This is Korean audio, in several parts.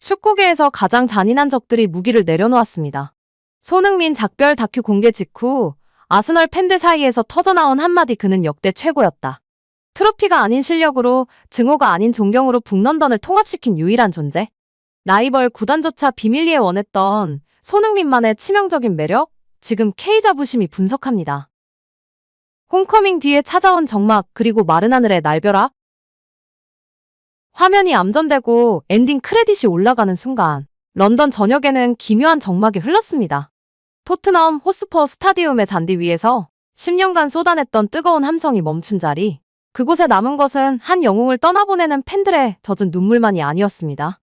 축구계에서 가장 잔인한 적들이 무기를 내려놓았습니다. 손흥민 작별 다큐 공개 직후 아스널 팬들 사이에서 터져나온 한마디 그는 역대 최고였다. 트로피가 아닌 실력으로 증오가 아닌 존경으로 북런던을 통합시킨 유일한 존재. 라이벌 구단조차 비밀리에 원했던 손흥민만의 치명적인 매력? 지금 K자부심이 분석합니다. 홈커밍 뒤에 찾아온 정막 그리고 마른 하늘의 날벼락? 화면이 암전되고 엔딩 크레딧이 올라가는 순간 런던 전역에는 기묘한 정막이 흘렀습니다. 토트넘 호스퍼 스타디움의 잔디 위에서 10년간 쏟아냈던 뜨거운 함성이 멈춘 자리. 그곳에 남은 것은 한 영웅을 떠나보내는 팬들의 젖은 눈물만이 아니었습니다.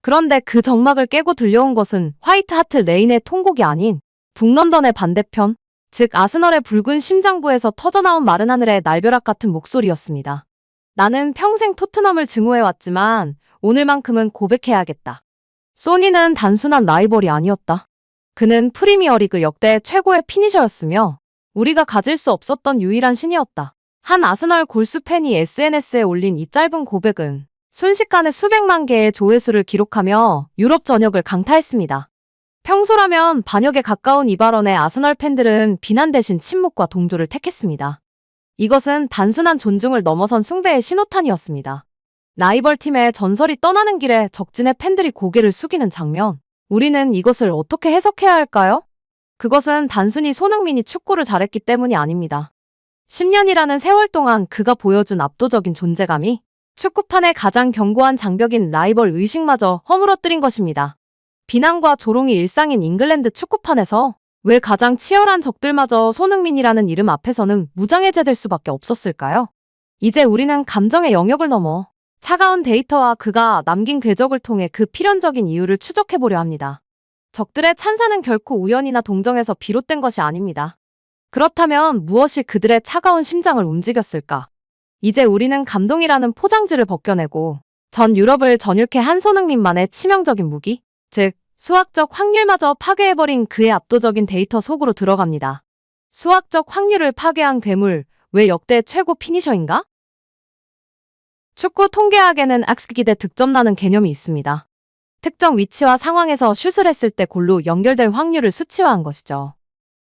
그런데 그 정막을 깨고 들려온 것은 화이트 하트 레인의 통곡이 아닌 북런던의 반대편, 즉 아스널의 붉은 심장부에서 터져나온 마른 하늘의 날벼락 같은 목소리였습니다. 나는 평생 토트넘을 증오해왔지만 오늘만큼은 고백해야겠다. 소니는 단순한 라이벌이 아니었다. 그는 프리미어리그 역대 최고의 피니셔였으며 우리가 가질 수 없었던 유일한 신이었다. 한 아스널 골수 팬이 SNS에 올린 이 짧은 고백은 순식간에 수백만 개의 조회수를 기록하며 유럽 전역을 강타했습니다. 평소라면 반역에 가까운 이 발언에 아스널 팬들은 비난 대신 침묵과 동조를 택했습니다. 이것은 단순한 존중을 넘어선 숭배의 신호탄이었습니다. 라이벌 팀의 전설이 떠나는 길에 적진의 팬들이 고개를 숙이는 장면. 우리는 이것을 어떻게 해석해야 할까요? 그것은 단순히 손흥민이 축구를 잘했기 때문이 아닙니다. 10년이라는 세월 동안 그가 보여준 압도적인 존재감이 축구판의 가장 견고한 장벽인 라이벌 의식마저 허물어뜨린 것입니다. 비난과 조롱이 일상인 잉글랜드 축구판에서 왜 가장 치열한 적들마저 손흥민이라는 이름 앞에서는 무장해제될 수밖에 없었을까요? 이제 우리는 감정의 영역을 넘어 차가운 데이터와 그가 남긴 궤적을 통해 그 필연적인 이유를 추적해보려 합니다. 적들의 찬사는 결코 우연이나 동정에서 비롯된 것이 아닙니다. 그렇다면 무엇이 그들의 차가운 심장을 움직였을까? 이제 우리는 감동이라는 포장지를 벗겨내고 전 유럽을 전율케 한 손흥민만의 치명적인 무기, 즉 수학적 확률마저 파괴해버린 그의 압도적인 데이터 속으로 들어갑니다. 수학적 확률을 파괴한 괴물, 왜 역대 최고 피니셔인가? 축구 통계학에는 XG 대 득점라는 개념이 있습니다. 특정 위치와 상황에서 슛을 했을 때 골로 연결될 확률을 수치화한 것이죠.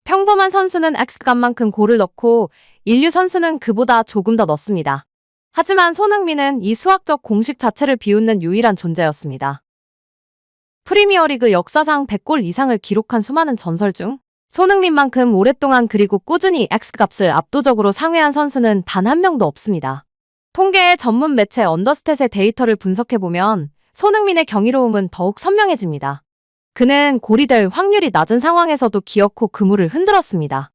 평범한 선수는 X값만큼 골을 넣고 인류 선수는 그보다 조금 더 넣습니다. 하지만 손흥민은 이 수학적 공식 자체를 비웃는 유일한 존재였습니다. 프리미어리그 역사상 100골 이상을 기록한 수많은 전설 중 손흥민만큼 오랫동안 그리고 꾸준히 X값을 압도적으로 상회한 선수는 단 한 명도 없습니다. 통계의 전문 매체 언더스탯의 데이터를 분석해보면 손흥민의 경이로움은 더욱 선명해집니다. 그는 골이 될 확률이 낮은 상황에서도 기어코 그물을 흔들었습니다.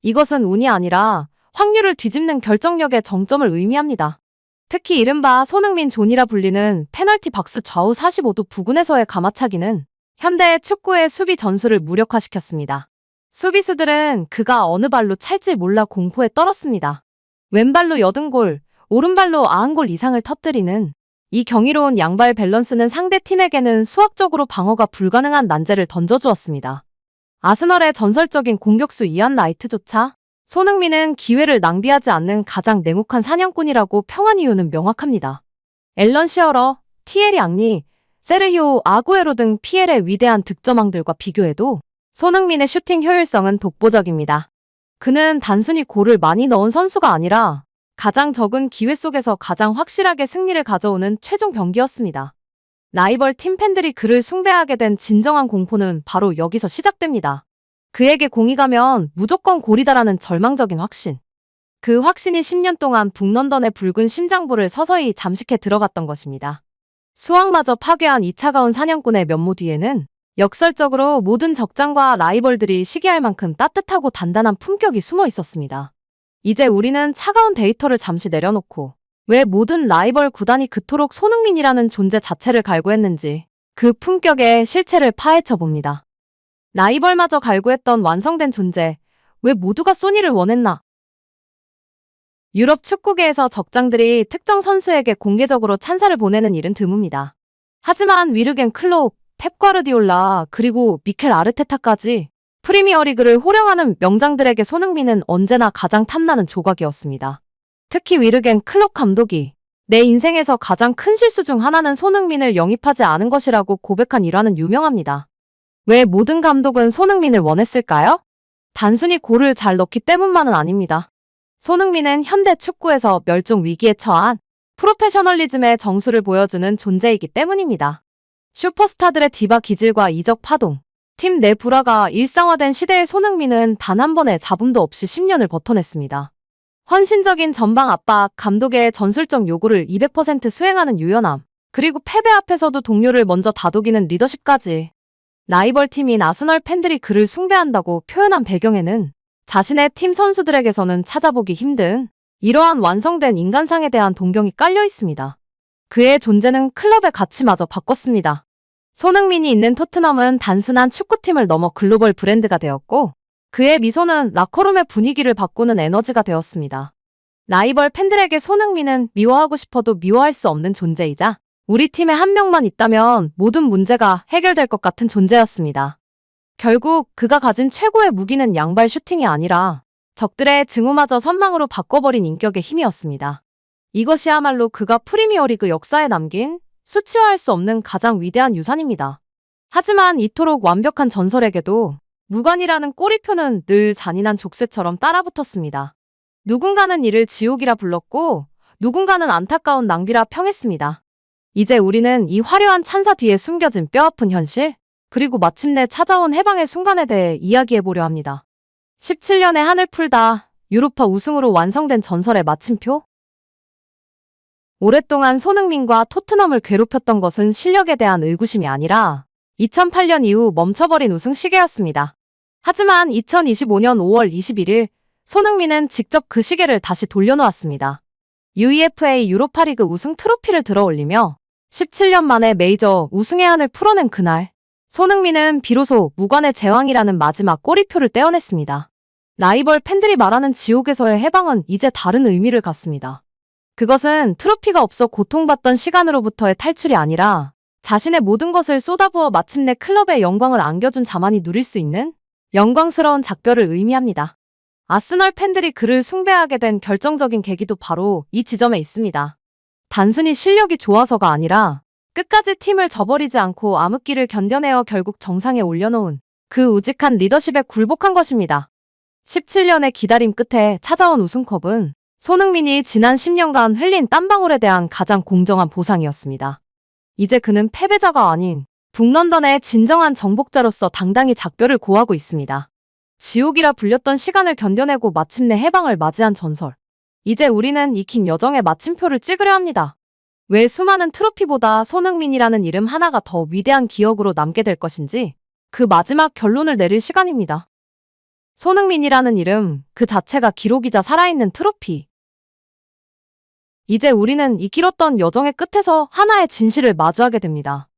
이것은 운이 아니라 확률을 뒤집는 결정력의 정점을 의미합니다. 특히 이른바 손흥민 존이라 불리는 페널티 박스 좌우 45도 부근에서의 가마차기는 현대의 축구의 수비 전술을 무력화시켰습니다. 수비수들은 그가 어느 발로 찰지 몰라 공포에 떨었습니다. 왼발로 80골, 오른발로 90골 이상을 터뜨리는 이 경이로운 양발 밸런스는 상대 팀에게는 수학적으로 방어가 불가능한 난제를 던져주었습니다. 아스널의 전설적인 공격수 이안 라이트조차 손흥민은 기회를 낭비하지 않는 가장 냉혹한 사냥꾼이라고 평한 이유는 명확합니다. 앨런 시어러, 티에리 앙리, 세르히오 아구에로 등 PL의 위대한 득점왕들과 비교해도 손흥민의 슈팅 효율성은 독보적입니다. 그는 단순히 골을 많이 넣은 선수가 아니라 가장 적은 기회 속에서 가장 확실하게 승리를 가져오는 최종 병기였습니다. 라이벌 팀 팬들이 그를 숭배하게 된 진정한 공포는 바로 여기서 시작됩니다. 그에게 공이 가면 무조건 골이다라는 절망적인 확신. 그 확신이 10년 동안 북런던의 붉은 심장부를 서서히 잠식해 들어갔던 것입니다. 수학마저 파괴한 이 차가운 사냥꾼의 면모 뒤에는 역설적으로 모든 적장과 라이벌들이 시기할 만큼 따뜻하고 단단한 품격이 숨어 있었습니다. 이제 우리는 차가운 데이터를 잠시 내려놓고 왜 모든 라이벌 구단이 그토록 손흥민이라는 존재 자체를 갈구했는지 그 품격의 실체를 파헤쳐 봅니다. 라이벌마저 갈구했던 완성된 존재, 왜 모두가 소니를 원했나? 유럽 축구계에서 적장들이 특정 선수에게 공개적으로 찬사를 보내는 일은 드뭅니다. 하지만 위르겐 클롭, 펩 과르디올라, 그리고 미켈 아르테타까지 프리미어리그를 호령하는 명장들에게 손흥민은 언제나 가장 탐나는 조각이었습니다. 특히 위르겐 클롭 감독이 내 인생에서 가장 큰 실수 중 하나는 손흥민을 영입하지 않은 것이라고 고백한 일화는 유명합니다. 왜 모든 감독은 손흥민을 원했을까요? 단순히 골을 잘 넣기 때문만은 아닙니다. 손흥민은 현대 축구에서 멸종 위기에 처한 프로페셔널리즘의 정수를 보여주는 존재이기 때문입니다. 슈퍼스타들의 디바 기질과 이적 파동, 팀 내 불화가 일상화된 시대의 손흥민은 단 한 번의 잡음도 없이 10년을 버텨냈습니다. 헌신적인 전방 압박, 감독의 전술적 요구를 200% 수행하는 유연함, 그리고 패배 앞에서도 동료를 먼저 다독이는 리더십까지. 라이벌 팀인 아스널 팬들이 그를 숭배한다고 표현한 배경에는 자신의 팀 선수들에게서는 찾아보기 힘든 이러한 완성된 인간상에 대한 동경이 깔려 있습니다. 그의 존재는 클럽의 가치마저 바꿨습니다. 손흥민이 있는 토트넘은 단순한 축구팀을 넘어 글로벌 브랜드가 되었고, 그의 미소는 라커룸의 분위기를 바꾸는 에너지가 되었습니다. 라이벌 팬들에게 손흥민은 미워하고 싶어도 미워할 수 없는 존재이자 우리 팀에 한 명만 있다면 모든 문제가 해결될 것 같은 존재였습니다. 결국 그가 가진 최고의 무기는 양발 슈팅이 아니라 적들의 증오마저 선망으로 바꿔버린 인격의 힘이었습니다. 이것이야말로 그가 프리미어리그 역사에 남긴 수치화할 수 없는 가장 위대한 유산입니다. 하지만 이토록 완벽한 전설에게도 무관이라는 꼬리표는 늘 잔인한 족쇄처럼 따라붙었습니다. 누군가는 이를 지옥이라 불렀고 누군가는 안타까운 낭비라 평했습니다. 이제 우리는 이 화려한 찬사 뒤에 숨겨진 뼈아픈 현실, 그리고 마침내 찾아온 해방의 순간에 대해 이야기해보려 합니다. 17년의 한을 풀다 유로파 우승으로 완성된 전설의 마침표? 오랫동안 손흥민과 토트넘을 괴롭혔던 것은 실력에 대한 의구심이 아니라 2008년 이후 멈춰버린 우승 시계였습니다. 하지만 2025년 5월 21일 손흥민은 직접 그 시계를 다시 돌려놓았습니다. UEFA 유로파리그 우승 트로피를 들어올리며 17년 만에 메이저 우승의 한을 풀어낸 그날, 손흥민은 비로소 무관의 제왕이라는 마지막 꼬리표를 떼어냈습니다. 라이벌 팬들이 말하는 지옥에서의 해방은 이제 다른 의미를 갖습니다. 그것은 트로피가 없어 고통받던 시간으로부터의 탈출이 아니라 자신의 모든 것을 쏟아부어 마침내 클럽의 영광을 안겨준 자만이 누릴 수 있는 영광스러운 작별을 의미합니다. 아스널 팬들이 그를 숭배하게 된 결정적인 계기도 바로 이 지점에 있습니다. 단순히 실력이 좋아서가 아니라 끝까지 팀을 저버리지 않고 암흑기를 견뎌내어 결국 정상에 올려놓은 그 우직한 리더십에 굴복한 것입니다. 17년의 기다림 끝에 찾아온 우승컵은 손흥민이 지난 10년간 흘린 땀방울에 대한 가장 공정한 보상이었습니다. 이제 그는 패배자가 아닌 북런던의 진정한 정복자로서 당당히 작별을 고하고 있습니다. 지옥이라 불렸던 시간을 견뎌내고 마침내 해방을 맞이한 전설. 이제 우리는 이 긴 여정의 마침표를 찍으려 합니다. 왜 수많은 트로피보다 손흥민이라는 이름 하나가 더 위대한 기억으로 남게 될 것인지 그 마지막 결론을 내릴 시간입니다. 손흥민이라는 이름 그 자체가 기록이자 살아있는 트로피. 이제 우리는 이 길었던 여정의 끝에서 하나의 진실을 마주하게 됩니다.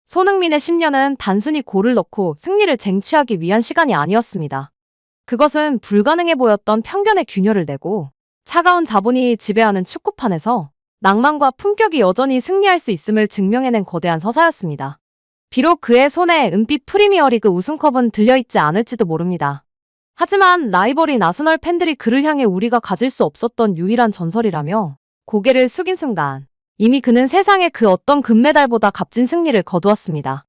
손흥민의 10년은 단순히 골을 넣고 승리를 쟁취하기 위한 시간이 아니었습니다. 그것은 불가능해 보였던 편견의 균열을 내고 차가운 자본이 지배하는 축구판에서 낭만과 품격이 여전히 승리할 수 있음을 증명해낸 거대한 서사였습니다. 비록 그의 손에 은빛 프리미어리그 우승컵은 들려있지 않을지도 모릅니다. 하지만 라이벌인 아스널 팬들이 그를 향해 우리가 가질 수 없었던 유일한 전설이라며 고개를 숙인 순간 이미 그는 세상의 그 어떤 금메달보다 값진 승리를 거두었습니다.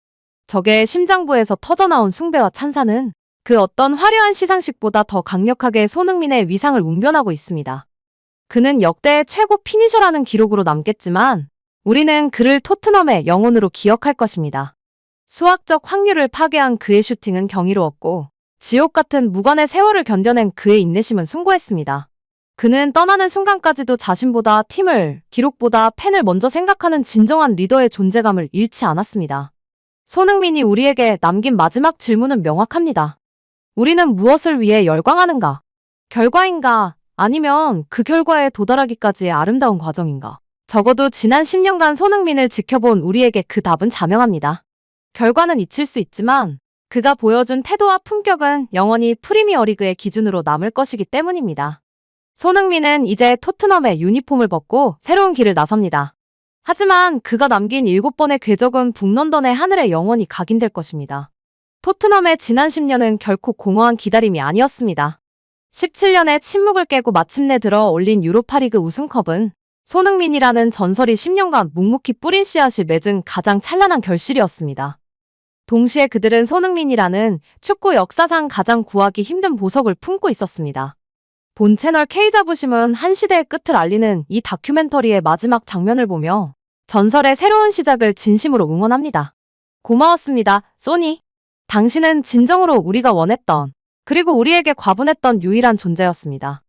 적의 심장부에서 터져나온 숭배와 찬사는 그 어떤 화려한 시상식보다 더 강력하게 손흥민의 위상을 웅변하고 있습니다. 그는 역대 최고 피니셔라는 기록으로 남겠지만 우리는 그를 토트넘의 영혼으로 기억할 것입니다. 수학적 확률을 파괴한 그의 슈팅은 경이로웠고 지옥 같은 무관의 세월을 견뎌낸 그의 인내심은 숭고했습니다. 그는 떠나는 순간까지도 자신보다 팀을, 기록보다 팬을 먼저 생각하는 진정한 리더의 존재감을 잃지 않았습니다. 손흥민이 우리에게 남긴 마지막 질문은 명확합니다. 우리는 무엇을 위해 열광하는가? 결과인가? 아니면 그 결과에 도달하기까지의 아름다운 과정인가? 적어도 지난 10년간 손흥민을 지켜본 우리에게 그 답은 자명합니다. 결과는 잊힐 수 있지만 그가 보여준 태도와 품격은 영원히 프리미어리그의 기준으로 남을 것이기 때문입니다. 손흥민은 이제 토트넘의 유니폼을 벗고 새로운 길을 나섭니다. 하지만 그가 남긴 7번의 궤적은 북런던의 하늘에 영원히 각인될 것입니다. 토트넘의 지난 10년은 결코 공허한 기다림이 아니었습니다. 17년의 침묵을 깨고 마침내 들어 올린 유로파리그 우승컵은 손흥민이라는 전설이 10년간 묵묵히 뿌린 씨앗이 맺은 가장 찬란한 결실이었습니다. 동시에 그들은 손흥민이라는 축구 역사상 가장 구하기 힘든 보석을 품고 있었습니다. 본 채널 K자부심은 한 시대의 끝을 알리는 이 다큐멘터리의 마지막 장면을 보며 전설의 새로운 시작을 진심으로 응원합니다. 고마웠습니다, 소니. 당신은 진정으로 우리가 원했던, 그리고 우리에게 과분했던 유일한 존재였습니다.